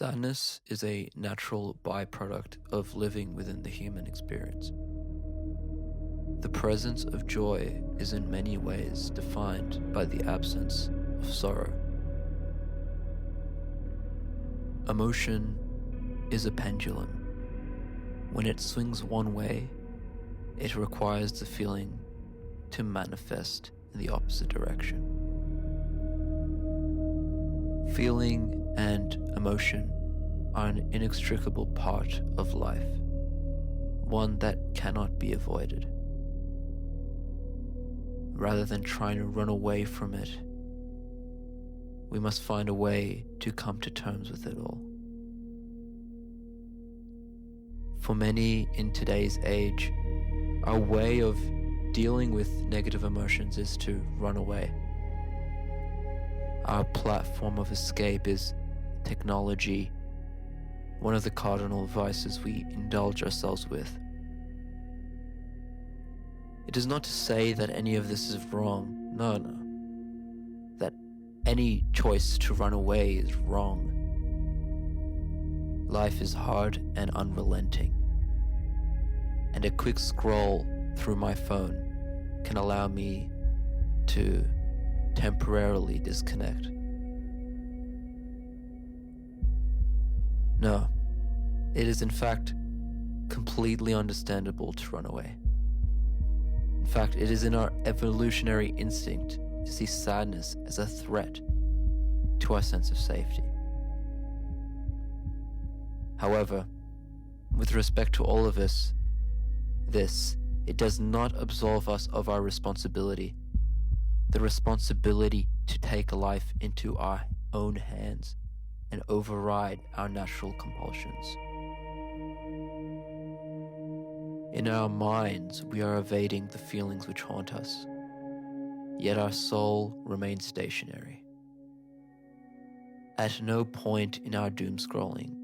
Sadness is a natural byproduct of living within the human experience. The presence of joy is in many ways defined by the absence of sorrow. Emotion is a pendulum. When it swings one way, it requires the feeling to manifest in the opposite direction. Feeling and emotion are an inextricable part of life, one that cannot be avoided. Rather than trying to run away from it, we must find a way to come to terms with it all. For many in today's age, our way of dealing with negative emotions is to run away. Our platform of escape is technology, one of the cardinal vices we indulge ourselves with. It is not to say that any of this is wrong, no. That any choice to run away is wrong. Life is hard and unrelenting, and a quick scroll through my phone can allow me to temporarily disconnect. No, it is in fact completely understandable to run away. In fact, it is in our evolutionary instinct to see sadness as a threat to our sense of safety. However, with respect to all of us, it does not absolve us of our responsibility, the responsibility to take life into our own hands and override our natural compulsions. In our minds, we are evading the feelings which haunt us, yet our soul remains stationary. At no point in our doom scrolling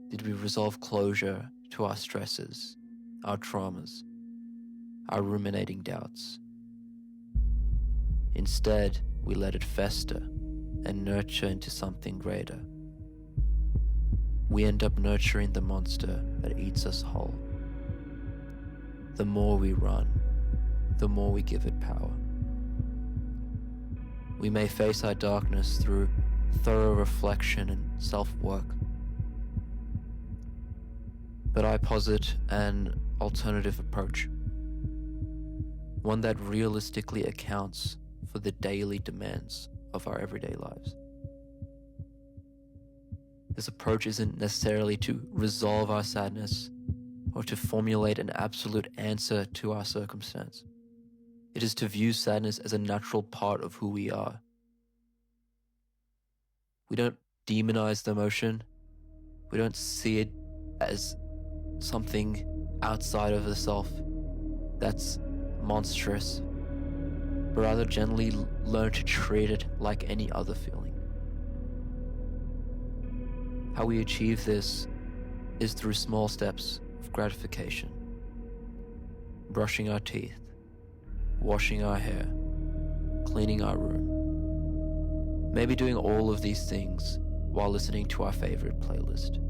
did we resolve closure to our stresses, our traumas, our ruminating doubts. Instead, we let it fester and nurture into something greater. We end up nurturing the monster that eats us whole. The more we run, the more we give it power. We may face our darkness through thorough reflection and self-work. But I posit an alternative approach, one that realistically accounts for the daily demands of our everyday lives. This approach isn't necessarily to resolve our sadness or to formulate an absolute answer to our circumstance. It is to view sadness as a natural part of who we are. We don't demonize the emotion. We don't see it as something outside of the self that's monstrous, but rather gently learn to treat it like any other feeling. How we achieve this is through small steps of gratification. Brushing our teeth, washing our hair, cleaning our room. Maybe doing all of these things while listening to our favorite playlist.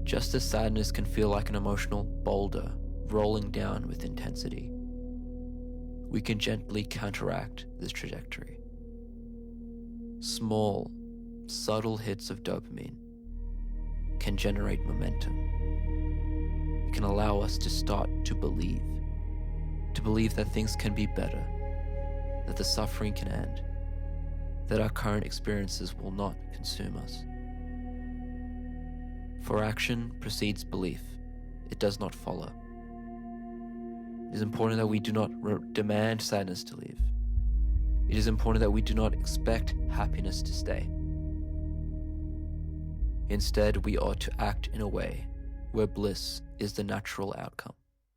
Just as sadness can feel like an emotional boulder rolling down with intensity, we can gently counteract this trajectory. Small, subtle hits of dopamine can generate momentum. It can allow us to start to believe that things can be better, that the suffering can end, that our current experiences will not consume us. For action precedes belief. It does not follow. It is important that we do not demand sadness to leave. It is important that we do not expect happiness to stay. Instead, we ought to act in a way where bliss is the natural outcome.